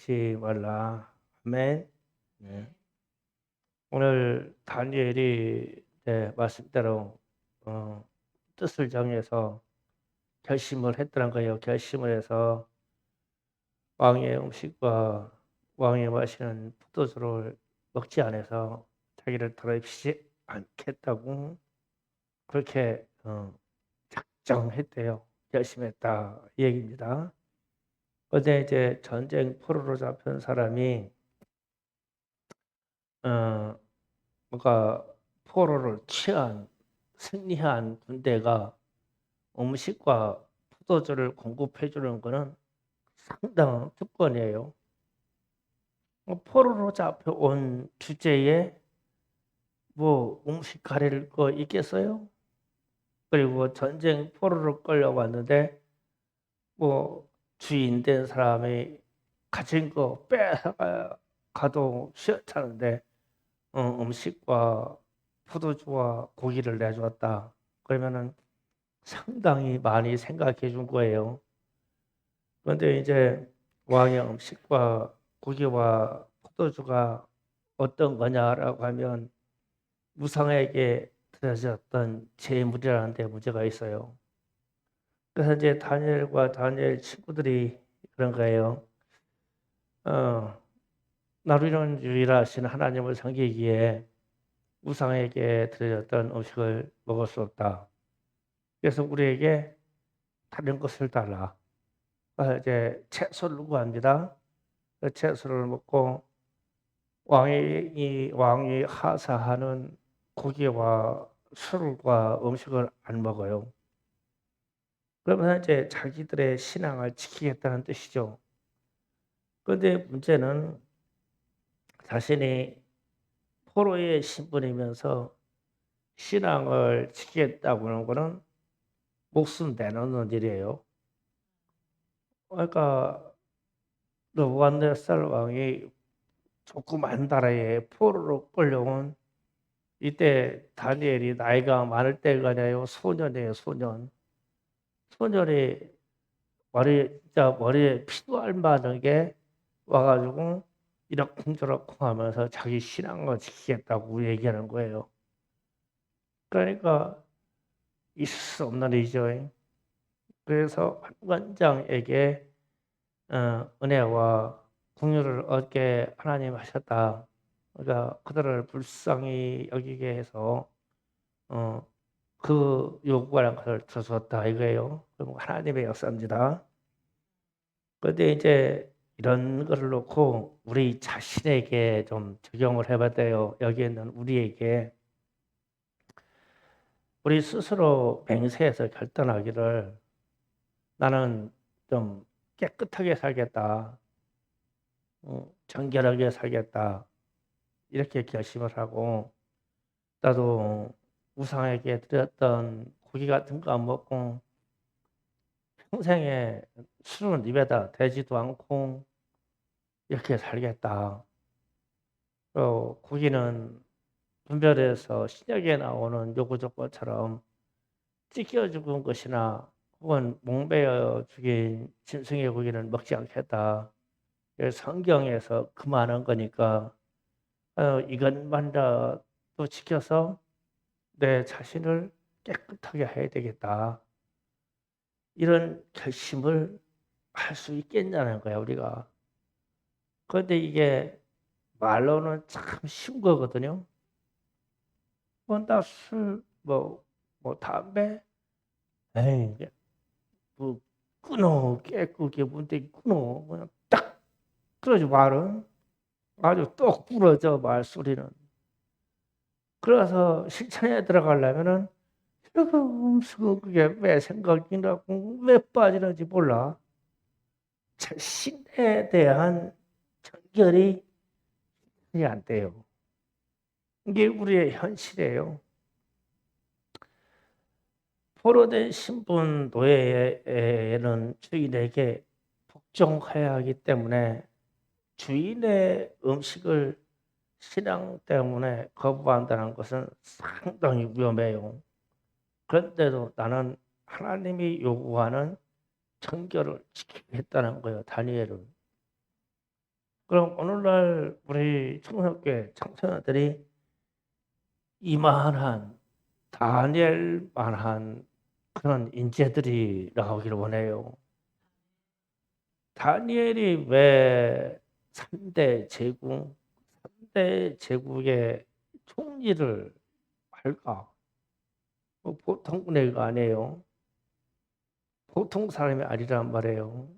잊지 말라. 아멘. 네. 오늘 다니엘이 말씀대로 뜻을 정해서 결심을 했더란 거예요. 결심을 해서 왕의 음식과 왕이 마시는 포도주를 먹지 않아서 자기를 더럽히지 않겠다고 그렇게 작정했대요. 결심했다 이 얘기입니다. 어제 이제 전쟁 포로로 잡힌 사람이 어, 뭔가 포로를 취한 승리한 군대가 음식과 포도주를 공급해 주는 것은 상당한 특권이에요. 포로로 잡혀온 주제에 뭐 음식 가릴 거 있겠어요? 그리고 전쟁 포로로 끌려왔는데 뭐 주인 된 사람이 가진 거 빼앗아 가도 시원찮은데 음식과 포도주와 고기를 내주었다. 그러면은 상당히 많이 생각해 준 거예요. 그런데 이제 왕의 음식과 고기와 포도주가 어떤 거냐라고 하면 우상에게 드려졌던 제물이라는 데 문제가 있어요. 그래서 이제 다니엘과 다니엘 친구들이 그런 거예요. 어, 나를 유일하신 하나님을 섬기기에 우상에게 드려졌던 음식을 먹을 수 없다. 그래서 우리에게 다른 것을 달라. 이제 채소를 구합니다. 그 채소를 먹고 왕이 하사하는 고기와 술과 음식을 안 먹어요. 그러면 이제 자기들의 신앙을 지키겠다는 뜻이죠. 그런데 문제는 자신이 포로의 신분이면서 신앙을 지키겠다고 하는 것은 목숨 내놓는 일이에요. 그러니까 느부갓네살 왕이 조그만 나라에 포로로 끌려온 이때 다니엘이 나이가 많을 때가 아니에요. 소년이에요, 소년. 소년이 머리에 피도 알 만하게 와가지고 이러쿵저러쿵 하면서 자기 신앙을 지키겠다고 얘기하는 거예요. 그러니까 있을 수 없는 일이죠. 그래서 관장에게 은혜와 긍휼을 얻게 하나님 하셨다. 그러니까 그들을 불쌍히 여기게 해서 어, 그 요구하는 것을 들어주었다 이거예요. 그럼 하나님의 역사입니다. 그런데 이제 이런 것을 놓고 우리 자신에게 좀 적용을 해봐야 돼요. 여기에 있는 우리에게 우리 스스로 맹세해서 결단하기를 나는 좀 깨끗하게 살겠다. 정결하게 살겠다. 이렇게 결심을 하고 나도 우상에게 드렸던 고기 같은 거 안 먹고 평생에 술은 입에다 대지도 않고 이렇게 살겠다. 고기는 분별해서 신약에 나오는 요구 조건처럼 찢겨 죽은 것이나 혹은 목매어 죽인 짐승의 고기는 먹지 않겠다. 성경에서 그만한 거니까 이것만이라도 지켜서 내 자신을 깨끗하게 해야 되겠다. 이런 결심을 할 수 있겠냐는 거야 우리가. 그런데 이게 말로는 참 쉬운 거거든요. 나 술, 담배, 에이, 뭐, 끊어. 깨끗게 문대 끊어. 그냥 딱, 그러지 말은. 아주 똑 부러져, 말소리는. 그래서 실천에 들어가려면은, 슬금 그게 왜 생각이 나고, 왜 빠지는지 몰라. 자신에 대한 정결이 안 돼요. 이게 우리의 현실이에요. 포로된 신분 노예에는 주인에게 복종해야 하기 때문에 주인의 음식을 신앙 때문에 거부한다는 것은 상당히 위험해요. 그런데도 나는 하나님이 요구하는 청결을 지키겠다는 거예요. 다니엘은. 그럼 오늘날 우리 청소년교회 청소년들이 이만한 다니엘만한 그런 인재들이 나오기를 원해요. 다니엘이 왜 3대 제국, 3대 제국의 총리를 할까? 보통 은혜가 아니에요. 보통 사람이 아니란 말이에요.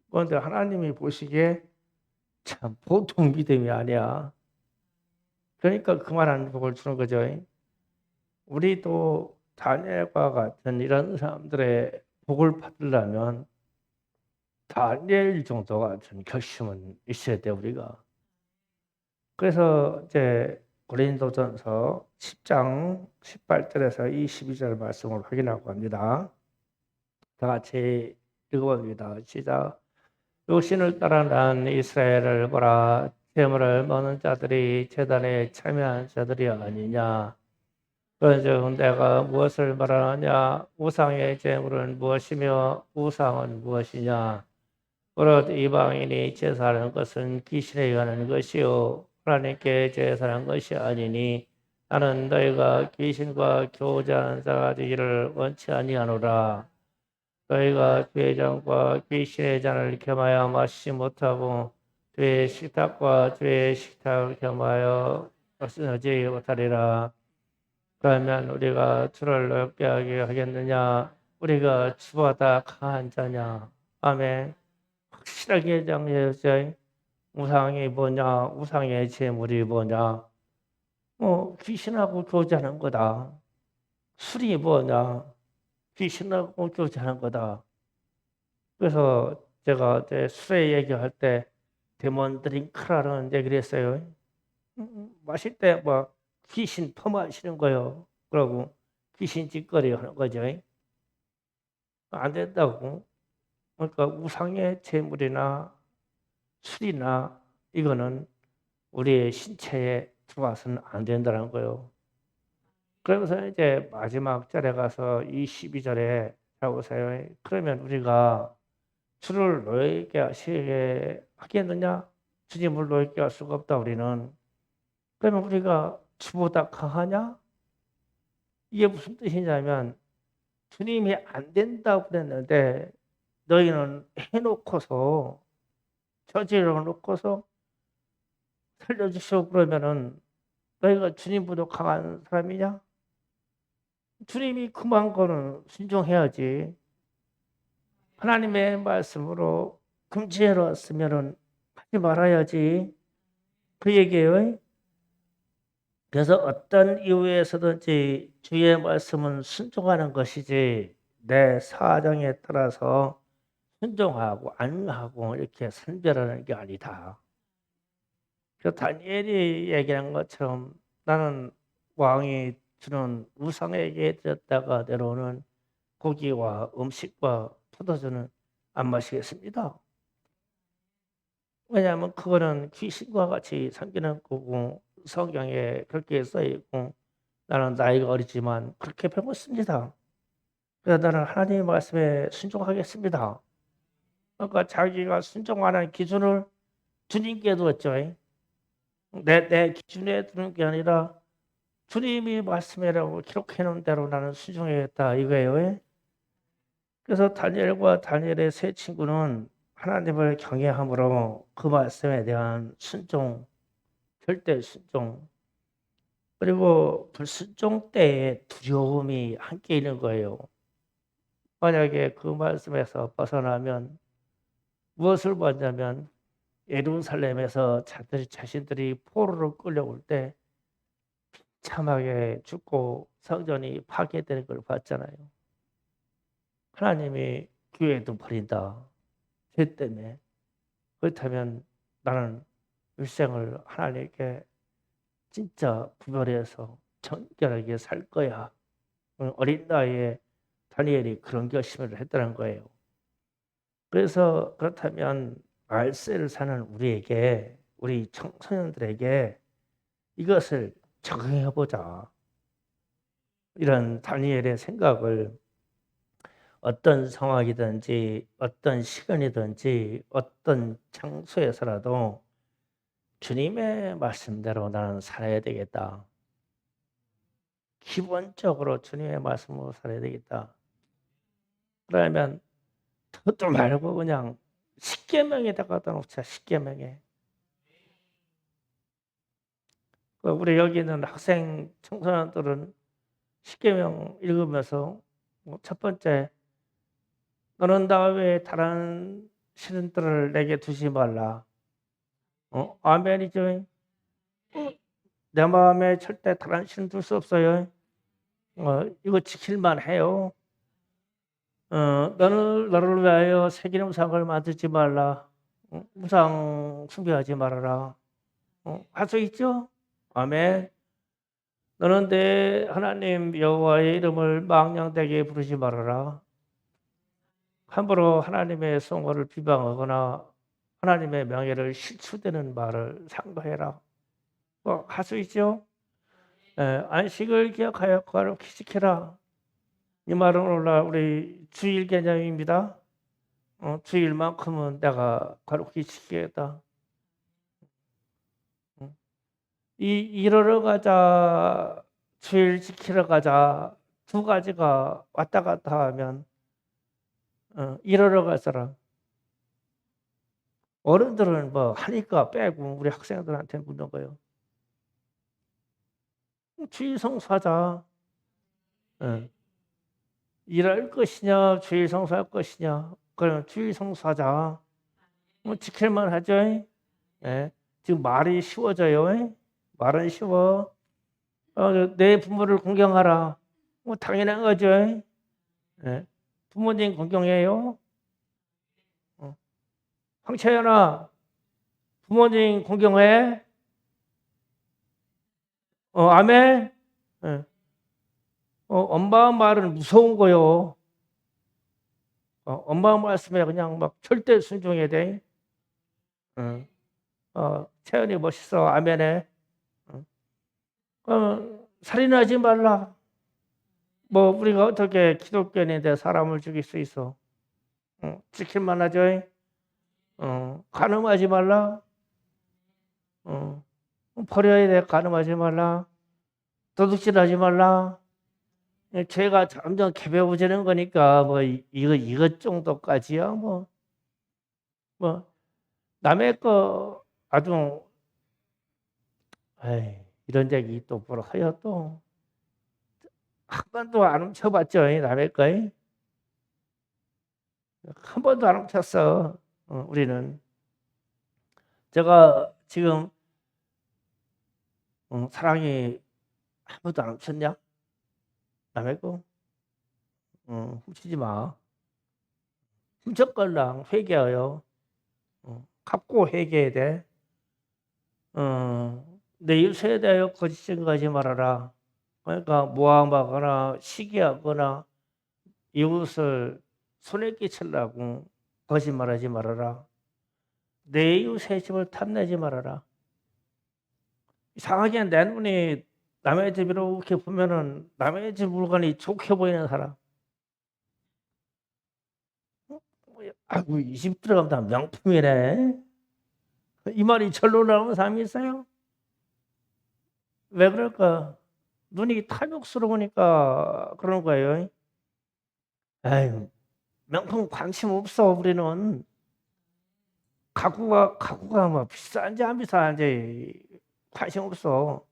그런데 하나님이 보시기에 참 보통 믿음이 아니야. 그러니까 그만한 복을 주는 거죠. 우리도 다니엘과 같은 이런 사람들의 복을 받으려면 다니엘 정도 같은 결심은 있어야 돼 우리가. 그래서 이제 고린도전서 10장 18절에서 22절 말씀을 확인하고 합니다. 다 같이 읽어봅니다. 시작. 육신을 따라 난 이스라엘을 보라. 재물을 먹는 자들이 제단에 참여한 자들이 아니냐. 그런즉 내가 무엇을 말하느냐. 우상의 재물은 무엇이며 우상은 무엇이냐. 오롯 이방인이 제사하는 것은 귀신에 의하는 것이요 하나님께 제사하는 것이 아니니 나는 너희가 귀신과 교제하는 자가 되기를 원치 아니하노라. 너희가 죄장과 귀신의 잔을 겸하여 마시지 못하고 죄의 식탁과 죄의 식탁을 겸하여 마시지 못하리라. 그러면 우리가 주를 높게 하게 하겠느냐. 우리가 주보다 강한 자냐. 아멘. 확실하게 정해졌어요. 우상이 뭐냐, 우상의 제물이 뭐냐, 귀신하고 교제하는 거다. 술이 뭐냐, 귀신하고 교제하는 거다. 그래서 제가 술에 얘기할 때 데몬 드링크라는 얘기를 했어요. 마실 때 뭐 귀신 퍼마시는 거예요. 그러고 귀신 짓거리 하는 거죠. 안 된다고. 그러니까 우상의 제물이나 술이나 이거는 우리의 신체에 들어와서는 안 된다는 거예요. 그러면서 이제 마지막 절에 가서 이 12절에 자 보세요. 그러면 우리가 주를 노예게 하시게 하겠느냐? 주님을 노예게 할 수가 없다 우리는. 그러면 우리가 주보다 강하냐? 이게 무슨 뜻이냐면 주님이 안 된다고 그랬는데 너희는 해놓고서 저지러 놓고서 살려주시오 그러면은 너희가 주님보다 강한 사람이냐? 주님이 금한 거는 순종해야지. 하나님의 말씀으로 금지하러 왔으면은 하지 말아야지. 그 얘기예요. 그래서 어떤 이유에서든지 주의 말씀은 순종하는 것이지 내 사정에 따라서 순종하고 안 하고 이렇게 선별하는 게 아니다. 그 다니엘이 얘기한 것처럼 나는 왕이 주는 우상에게 드렸다가 내려오는 고기와 음식과 포도주는 안 마시겠습니다. 왜냐하면 그거는 귀신과 같이 섬기는 거고 성경에 그렇게 써있고 나는 나이가 어리지만 그렇게 배웠습니다. 그래서 나는 하나님의 말씀에 순종하겠습니다. 그러니까 자기가 순종하는 기준을 주님께 두었죠. 내 기준에 두는 게 아니라 주님이 말씀이라고 기록해 놓은 대로 나는 순종하겠다 이거예요. 그래서 다니엘과 다니엘의 세 친구는 하나님을 경외함으로 그 말씀에 대한 순종, 절대 순종, 그리고 불순종 때에 두려움이 함께 있는 거예요. 만약에 그 말씀에서 벗어나면 무엇을 봤냐면 예루살렘에서 자신들이 포로로 끌려올 때 참하게 죽고 성전이 파괴되는 걸 봤잖아요. 하나님이 교회도 버린다. 죄 때문에. 그렇다면 나는 일생을 하나님께 진짜 구별해서 정결하게 살 거야. 어린 나이에 다니엘이 그런 결심을 했다는 거예요. 그래서 그렇다면 말세를 사는 우리에게, 우리 청소년들에게 이것을 적용해 보자. 이런 다니엘의 생각을 어떤 상황이든지 어떤 시간이든지 어떤 장소에서라도 주님의 말씀대로 나는 살아야 되겠다. 기본적으로 주님의 말씀으로 살아야 되겠다. 그러면 그것도 말고 그냥 십계명에다가 갖다 놓자. 십계명에. 우리 여기 있는 학생 청소년들은 십계명 읽으면서 첫 번째, 너는 나 외에 다른 신들을 내게 두지 말라. 아멘이죠. 내 마음에 절대 다른 신 둘 수 없어요. 이거 지킬만 해요. 너를 위하여 새기는 우상을 만들지 말라. 우상 숭배하지 말아라. 할 수 있죠? 아멘. 너는 내 하나님 여호와의 이름을 망령되게 부르지 말아라. 함부로 하나님의 성호를 비방하거나 하나님의 명예를 실추되는 말을 상고해라. 할 수 있죠? 안식을 기억하여 거룩히 지키라. 이 말은 오늘날 우리 주일 개념입니다. 주일만큼은 내가 거룩히 지키겠다. 이러러 가자, 주일 지키러 가자, 두 가지가 왔다 갔다 하면 이러러 갈 사람. 어른들은 뭐 하니까 빼고 우리 학생들한테 묻는 거예요. 주일 성수하자. 일할 것이냐, 주일 성수할 것이냐. 그러면 주일 성수하자. 지킬만 하죠. 지금 말이 쉬워져요. 말은 쉬워. 내 부모를 공경하라. 당연한 거죠. 부모님 공경해요. 황채연아, 부모님 공경해? 아멘? 엄마 말은 무서운 거요. 엄마 말씀에 그냥 막 절대 순종해야 돼. 채연이 멋있어. 아멘해. 살인하지 말라. 우리가 어떻게 기독교인인데 사람을 죽일 수 있어? 지킬만 하죠. 간음하지 말라. 버려야 돼. 간음하지 말라. 도둑질하지 말라. 죄가 점점 개배워지는 거니까 이것 정도까지야 남의 거 아주 이런 얘기 또 뭐라 해요 또. 한 번도 안 훔쳐봤죠. 남의 거. 한 번도 안 훔쳤어. 우리는. 제가 지금 사랑이 한 번도 안 훔쳤냐? 남의 거? 훔치지 마. 훔쳤걸랑 회개하여. 갚고 회개해야 돼. 내 이웃에 대하여 거짓 증거하지 말아라. 그러니까 모함하거나 시기하거나 이웃을 손해 끼치려고 거짓말하지 말아라. 내 이웃의 집을 탐내지 말아라. 이상하게 내 눈이 남의 집으로 이렇게 보면은 남의 집 물건이 좋게 보이는 사람. 아이고, 이 집 들어가면 다 명품이네. 이 말이 절로 나오는 사람이 있어요? 왜 그럴까? 눈이 탐욕스러우니까 그런 거예요. 아유, 명품 관심 없어. 우리는 가구가 비싼지 안 비싼지 관심 없어.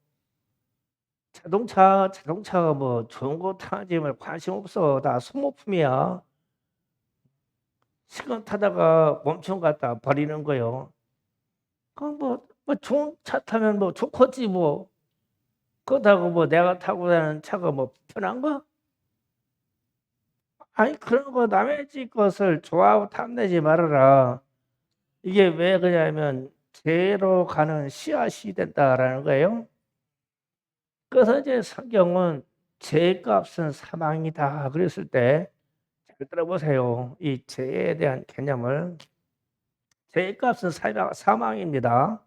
자동차가 좋은 거 타는지 관심 없어. 다 소모품이야. 시간 타다가 멈춰 갔다 버리는 거요. 좋은 차 타면 좋겠지 그렇다고 내가 타고 다니는 차가 편한가? 아니, 그런 거 남의 집 것을 좋아하고 탐내지 말아라. 이게 왜 그러냐면 죄로 가는 씨앗이 된다라는 거예요. 그래서 이제 성경은 죄값은 사망이다 그랬을 때 잘 들어보세요. 이 죄에 대한 개념을. 죄값은 사망입니다.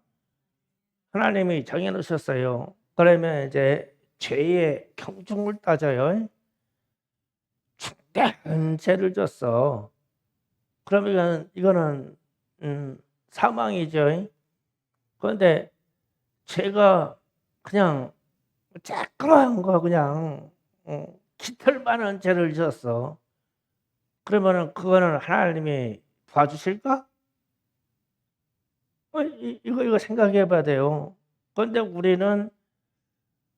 하나님이 정해놓으셨어요. 그러면 이제 죄의 경중을 따져요. 중대한 죄를 졌어. 그러면 이거는 사망이죠. 그런데 죄가 그냥 쬐끄만 거 그냥 깃털 많은 죄를 지었어. 그러면은 그거는 하나님이 봐주실까? 이거 생각해 봐야 돼요. 그런데 우리는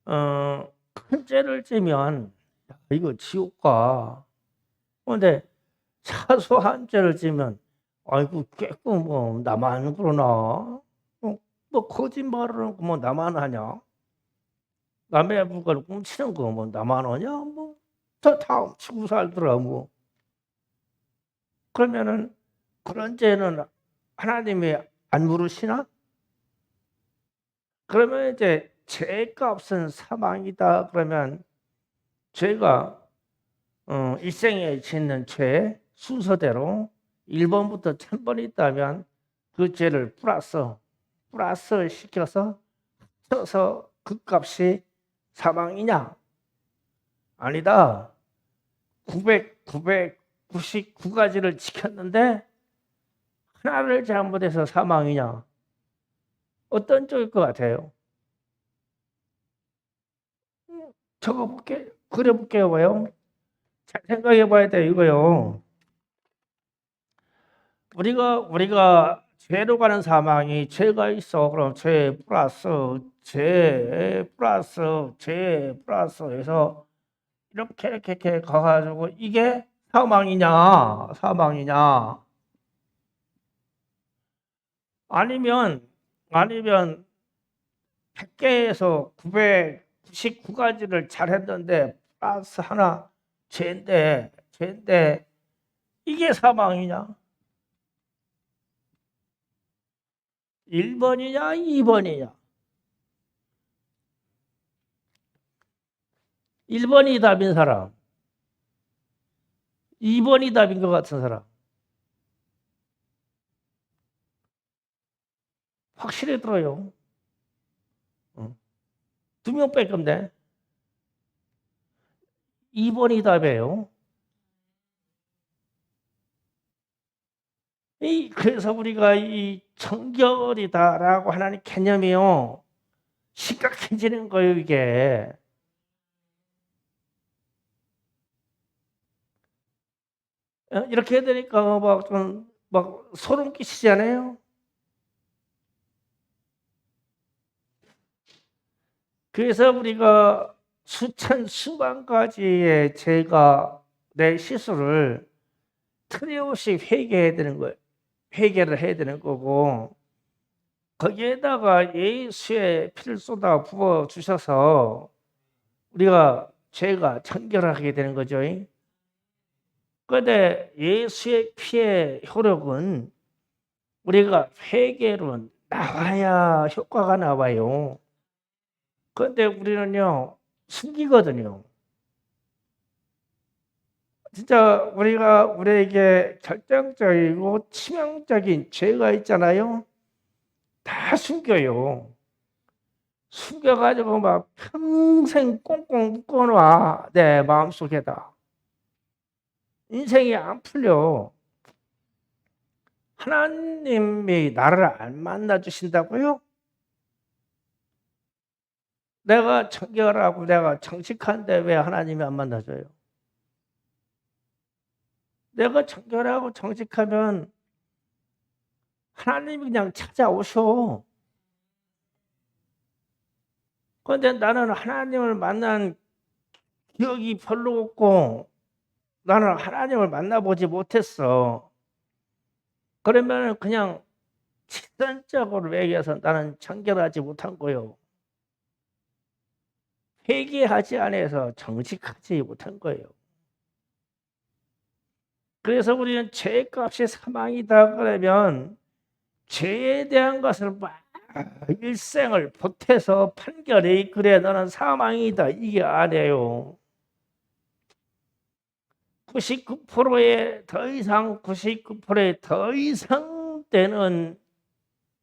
큰 죄를 지면 이거 지옥 가. 그런데 사소한 죄를 지면 아이고 깨끗 뭐 나만 그러나? 뭐 거짓말을 뭐 나만 하냐? 남의 물건을 훔치는 거 뭐 나만 하냐? 뭐다 훔치고 살더라 뭐. 그러면은 그런 죄는 하나님이 안 물으시나? 그러면 이제 죄값은 사망이다. 그러면 죄가 일생에 짓는 죄 순서대로 1번부터 1000번이 있다면 그 죄를 플러스 시켜서 쳐서 그 값이 사망이냐? 아니다. 999가지를 지켰는데 하나를 잘못해서 사망이냐? 어떤 쪽일 것 같아요? 적어볼게, 그려볼게요. 봐요. 잘 생각해 봐야 돼, 이거요. 우리가 죄로 가는 사망이 죄가 있어. 그럼 죄 플러스 해서 이렇게 가가지고 이게 사망이냐? 아니면 100개에서 999가지를 잘했는데 플러스 하나 죄인데 이게 사망이냐? 1번이냐 2번이냐? 1번이 답인 사람, 2번이 답인 것 같은 사람 확실히 들어요. 2명 뺄 건데 2번이 답이에요. 그래서 우리가 이 정결이다라고 하나님 개념이요 심각해지는 거예요. 이게 이렇게 되니까 막 소름 끼치잖아요. 그래서 우리가 수천 수만 가지의 죄가 내 실수를 틀림없이 회개를 해야 되는 거고, 거기에다가 예수의 피를 쏟아 부어 주셔서 우리가 죄가 청결하게 되는 거죠. 그런데 예수의 피의 효력은 우리가 회개로 나와야 효과가 나와요. 그런데 우리는요 숨기거든요. 진짜 우리에게 결정적이고 치명적인 죄가 있잖아요. 다 숨겨요. 숨겨가지고 막 평생 꽁꽁 묶어놔 내 마음속에다. 인생이 안 풀려. 하나님이 나를 안 만나 주신다고요? 내가 청결하고 내가 정직한데 왜 하나님이 안 만나줘요? 내가 청결하고 정직하면 하나님이 그냥 찾아오셔. 그런데 나는 하나님을 만난 기억이 별로 없고 나는 하나님을 만나보지 못했어. 그러면 그냥 직선적으로 얘기해서 나는 청결하지 못한 거예요. 회개하지 않아서 정직하지 못한 거예요. 그래서 우리는 죄값이 사망이다 그러면 죄에 대한 것을 막 일생을 보태서 판결이 그래 너는 사망이다 이게 아니에요. 99%에 더 이상 99%에 더 이상 되는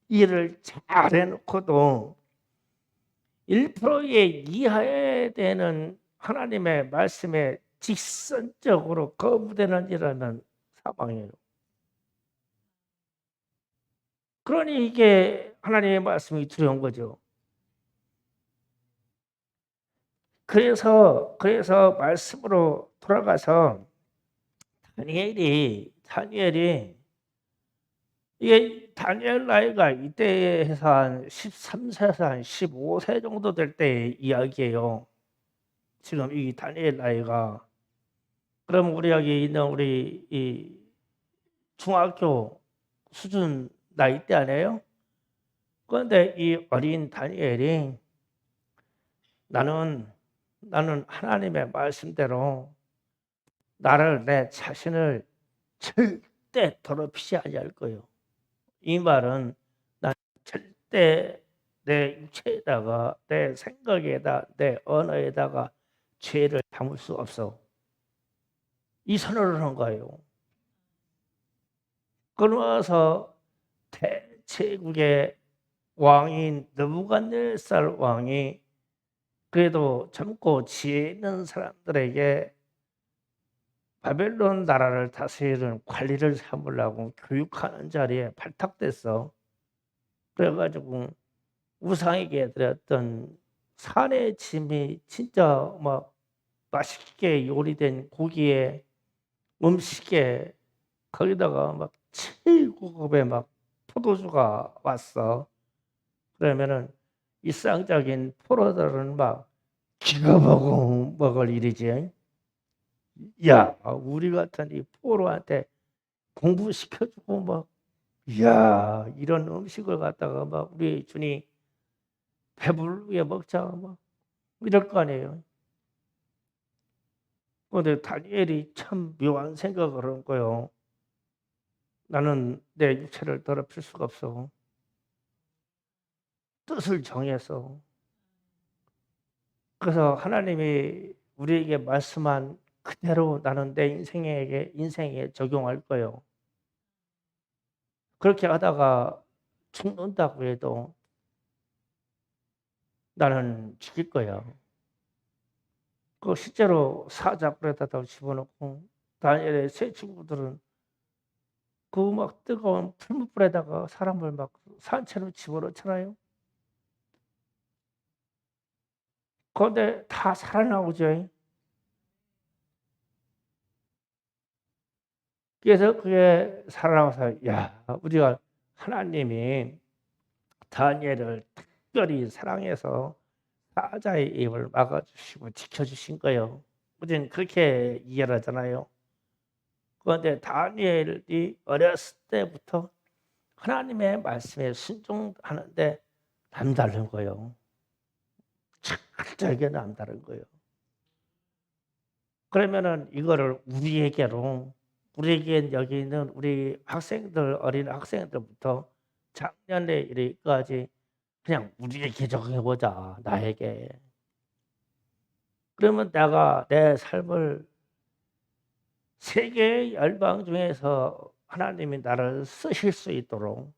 일을 잘 해놓고도 1%의 이하에 되는 하나님의 말씀에 직선적으로 거부되는 일은 사망이에요. 그러니 이게 하나님의 말씀이 두려운 거죠. 그래서 말씀으로 돌아가서 다니엘이 이게 다니엘 나이가 이때 해서 한 13세에서 한 15세 정도 될 때 이야기예요. 지금 이 다니엘 나이가. 그럼 우리 여기 있는 우리 이 중학교 수준 나이대 아니에요? 그런데 이 어린 다니엘이 나는 하나님의 말씀대로 내 자신을 절대 더럽히지 아니할 거예요. 이 말은 난 절대 내 육체에다가 내 생각에다 내 언어에다가 죄를 담을 수 없어. 이 선언을 한 거예요. 그러면서 대제국의 왕인 느부갓네살 왕이 그래도 젊고 지혜 있는 사람들에게 바벨론 나라를 다스리는 관리를 삼으려고 교육하는 자리에 발탁됐어. 그래가지고 우상에게 드렸던 산의 짐이 진짜 막 맛있게 요리된 고기에 음식에 거기다가 막 최고급의 막 포도주가 왔어. 그러면은 일상적인 포로들은 막 기가 먹을 일이지. 야, 우리 같은 이 포로한테 공부시켜주고 막, 야, 이런 음식을 갖다가 막 우리 주니 배부르게 먹자 막 이럴 거 아니에요. 그런데 다니엘이 참 묘한 생각을 한 거예요. 나는 내 육체를 더럽힐 수가 없어. 뜻을 정해서. 그래서 하나님이 우리에게 말씀한 그대로 나는 내 인생에 적용할 거예요. 그렇게 하다가 죽는다고 해도 나는 죽일 거야. 그 실제로 사자불에다 집어넣고 다니엘의 세 친구들은 그 막 뜨거운 풀무불에다가 사람을 막 산채로 집어넣잖아요. 그런데 다 살아나오죠. 그래서 그게 살아나와서 야, 우리가 하나님이 다니엘을 특별히 사랑해서 사자의 입을 막아주시고 지켜주신 거예요. 우리는 그렇게 이해를 하잖아요. 그런데 다니엘이 어렸을 때부터 하나님의 말씀에 순종하는데 남다른 거예요. 철저하게 남다른 거예요. 그러면은 이거를 우리에게 여기 있는 우리 학생들, 어린 학생들부터 작년에 이르기까지 그냥 우리에게 적용해보자, 나에게. 그러면 내가 내 삶을 세계의 열방 중에서 하나님이 나를 쓰실 수 있도록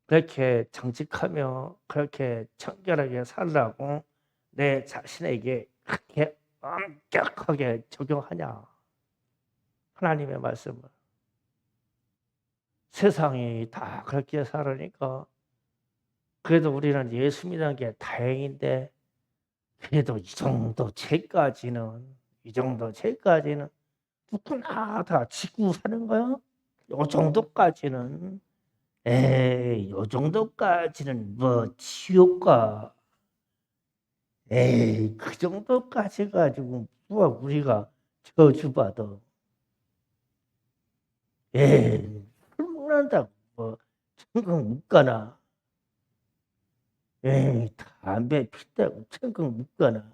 그렇게 정직하며 그렇게 청결하게 살라고 내 자신에게 그렇게 엄격하게 적용하냐. 하나님의 말씀을. 세상이 다 그렇게 살으니까 그래도 우리는 예수 믿는 게 다행인데 그래도 이 정도 죄까지는 누구나 다 지고 사는 거야. 요 정도까지는 에이, 요 정도까지는 뭐 지옥과 에이, 그 정도까지 가지고 뭐 우리가 저주받아. 에이, 술 먹는다고 뭐 천국 못 가나. 에이, 담배 피다고 천국 못 가나.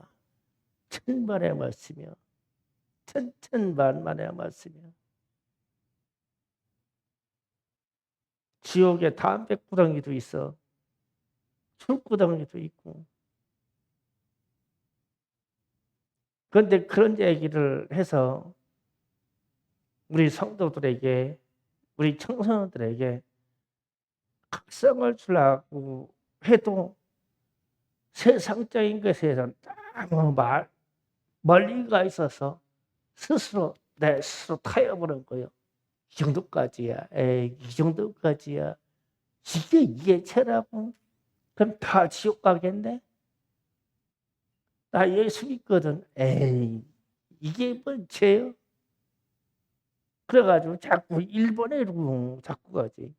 천만의 말씀이야. 천만의 말씀이야. 지옥에 담배구덩이도 있어. 술구덩이도 있고. 그런데 그런 얘기를 해서 우리 성도들에게, 우리 청소년들에게 각성을 주려고 해도 세상적인 것에서 너무 멀리 가 있어서 내 스스로 타협을 한 거예요. 이 정도까지야. 에이, 이 정도까지야. 이게 죄라고? 그럼 다 지옥 가겠네? 나 예수 믿거든. 에이, 이게 뭔 죄요? 그래가지고 자꾸 일본으로 자꾸 가지.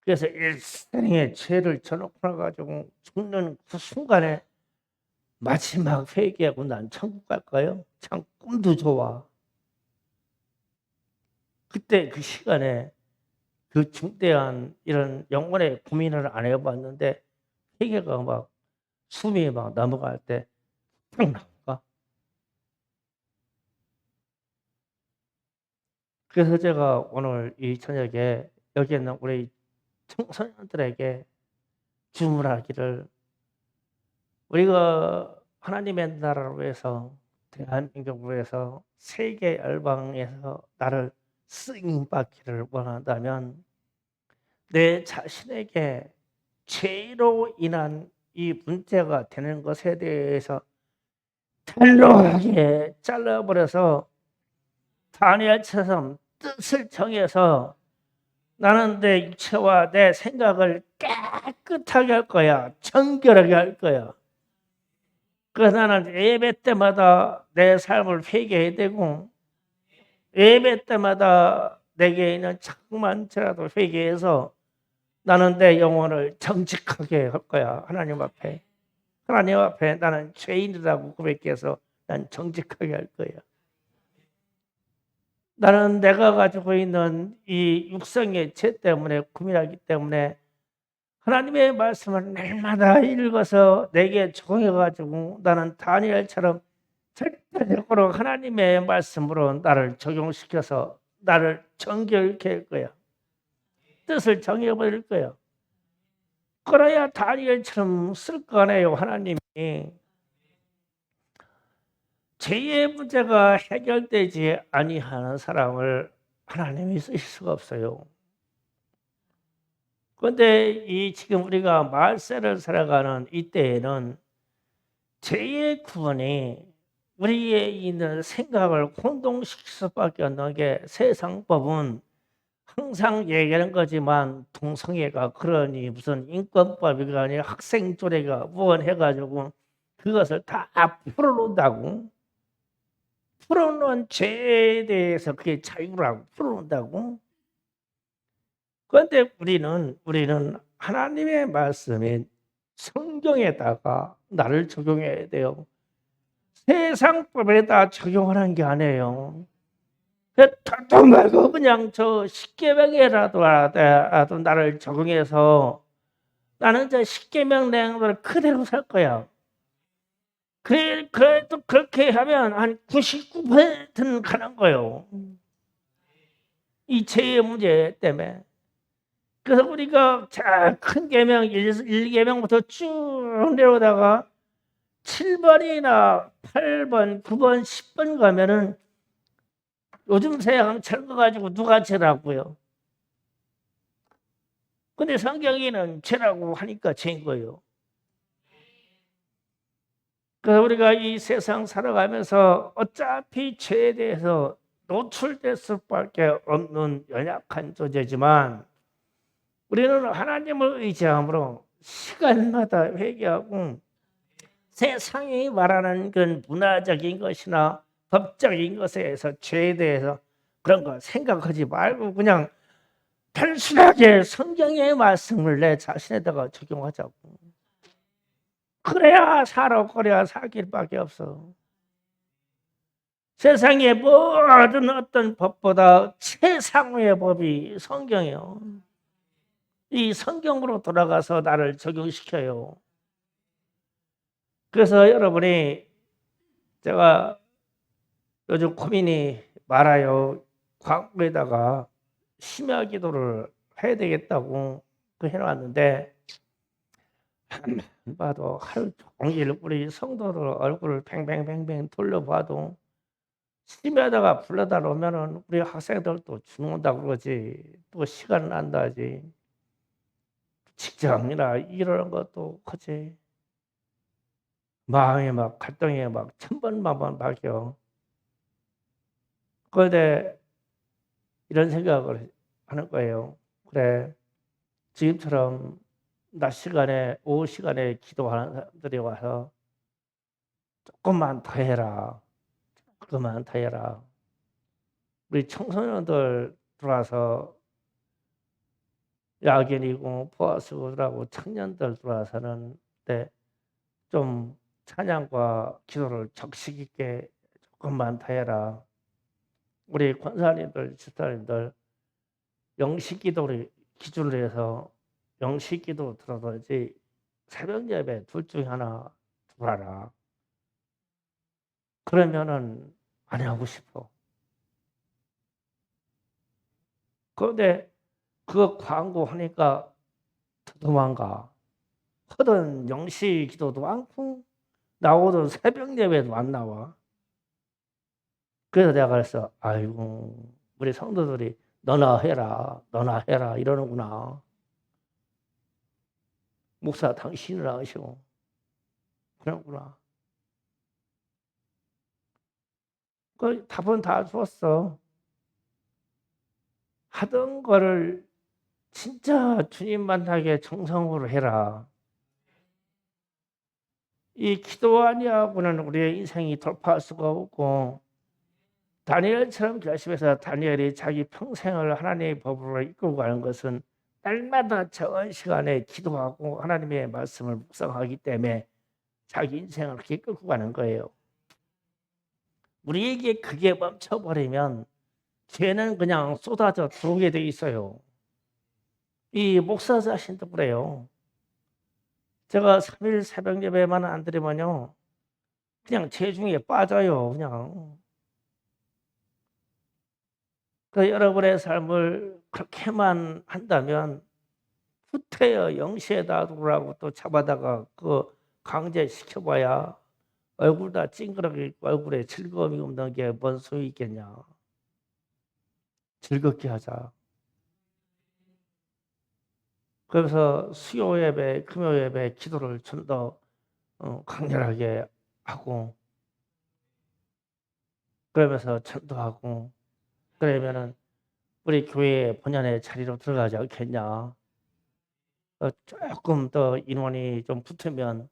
그래서 일생의 죄를 저놓고 나가지고 죽는 그 순간에 마지막 회개하고 난 천국 갈까요? 참 꿈도 좋아. 그때 그 시간에 그 중대한 이런 영혼의 고민을 안 해봤는데 회개가 막 숨이 막 넘어갈 때 딱 나올까? 그래서 제가 오늘 이 저녁에 여기 있는 우리 청소년들에게 주문하기를, 우리가 하나님의 나라를 위해서, 대한민국을 위해서, 세계 열방에서 나를 쓰임 받기를 원한다면 내 자신에게 죄로 인한 이 문제가 되는 것에 대해서 단호하게 잘라버려서 다니엘처럼 뜻을 정해서 나는 내 육체와 내 생각을 깨끗하게 할 거야. 정결하게 할 거야. 그래서 나는 예배 때마다 내 삶을 회개해야 되고, 예배 때마다 내게 있는 자꾸만 죄라도 회개해서 나는 내 영혼을 정직하게 할 거야. 하나님 앞에. 하나님 앞에 나는 죄인이라고 고백해서 난 정직하게 할 거야. 나는 내가 가지고 있는 이 육성의 죄 때문에 고민하기 때문에 하나님의 말씀을 날마다 읽어서 내게 적용해가지고 나는 다니엘처럼 절대적으로 하나님의 말씀으로 나를 적용시켜서 나를 정결케 할 거야. 뜻을 정해버릴 거야. 그래야 다니엘처럼 쓸 거네요. 하나님이. 죄의 문제가 해결되지 아니하는 사람을 하나님이 쓰실 수가 없어요. 그런데 이 지금 우리가 말세를 살아가는 이때에는 죄의 구원이 우리의 있는 생각을 혼동시킬 수밖에 없는 게, 세상법은 항상 얘기하는 거지만 동성애가 그러니 무슨 인권법이가 아니라 학생조례가 무언해가지고 그것을 다 풀어놓는다고. 풀어놓은 죄에 대해서 그게 자유라고 풀어놓는다고. 그런데 우리는 하나님의 말씀인 성경에다가 나를 적용해야 돼요. 세상법에다 적용하는 게 아니에요. 도 말고 그냥 저 십계명에라도 나를 적용해서 나는 저 십계명 내용을 그대로 살 거야. 그래도 그렇게 하면 한 99%는 가는 거예요. 이 죄의 문제 때문에. 그래서 우리가 큰 계명 1계명부터 쭉 내려오다가 7번이나 8번, 9번, 10번 가면은 요즘 세상 철거 가지고 누가 죄라고요? 근데 성경에는 죄라고 하니까 죄인 거예요. 그래서 우리가 이 세상 살아가면서 어차피 죄에 대해서 노출될 수밖에 없는 연약한 존재지만 우리는 하나님을 의지함으로 시간마다 회개하고 세상이 말하는 그 문화적인 것이나 법적인 것에 대해서 죄에 대해서 그런 거 생각하지 말고 그냥 단순하게 성경의 말씀을 내 자신에다가 적용하자고. 그래야 살아. 그래야 살 길밖에 없어. 세상의 모든 어떤 법보다 최상의 법이 성경이에요. 이 성경으로 돌아가서 나를 적용시켜요. 그래서 여러분이, 제가 요즘 고민이 많아요. 광고에다가 심야 기도를 해야 되겠다고 해놨는데 봐도 하루 종일 우리 성도들 얼굴을 뱅뱅뱅뱅 돌려봐도 심야다가 불러다 놓으면은 우리 학생들도 죽는다고 그러지, 또 시간 난다지, 직장이나 이런 것도 그지, 마음이 막 갈등이 막 천번만번 바뀌어. 그런데 이런 생각을 하는 거예요. 그래, 지금처럼 낮 시간에, 오후 시간에 기도하는 사람들이 와서 조금만 더 해라. 조금만 더 해라. 우리 청소년들 들어와서 야견이고 보아스고라고 청년들 들어와서는 좀 찬양과 기도를 적식 있게 조금만 더 해라. 우리 권사님들, 집사님들 영식 기도를 기준으로 해서 영식 기도 들어야지 새벽 예배 둘 중에 하나 들어라. 그러면은 안 하고 싶어. 그런데 그거 광고하니까 도망가. 하던 영시 기도도 많고 나오던 새벽 예배도 안 나와. 그래서 내가 그랬어. 아이고 우리 성도들이 너나 해라 너나 해라 이러는구나. 목사 당신을 아시오. 그러구나. 그 답은 다 줬어. 하던 거를 진짜 주님 만나게 정성으로 해라. 이 기도 아니하고는 우리의 인생이 돌파할 수가 없고 다니엘처럼 결심해서 다니엘이 자기 평생을 하나님의 법으로 이끌고 가는 것은 날마다 정한 시간에 기도하고 하나님의 말씀을 묵상하기 때문에 자기 인생을 그렇게 끌고 가는 거예요. 우리에게 그게 멈춰버리면 죄는 그냥 쏟아져 들어오게 돼 있어요. 이 목사 자신도 그래요. 제가 3일 새벽 예배만 안 드리면요. 그냥 죄 중에 빠져요. 그냥. 그 여러분의 삶을 그렇게만 한다면 후퇴여 영시에다 두라고 또 잡아다가 그 강제시켜봐야 얼굴 다 찡그러져 있고 얼굴에 즐거움이 없는 게 뭔 소용이 있겠냐. 즐겁게 하자. 그래서 수요 예배, 금요 예배 기도를 좀 더 강렬하게 하고 그러면서 전도하고 그러면은 우리 교회 본연의 자리로 들어가지 않겠냐. 조금 더 인원이 좀 붙으면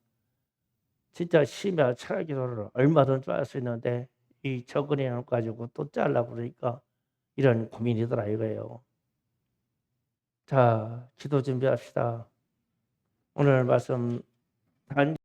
진짜 심야 철학 기도를 얼마든지 할 수 있는데 이 적은 인원 가지고 또 짜려고 그러니까 이런 고민이더라 이거예요. 자, 기도 준비합시다. 오늘 말씀 단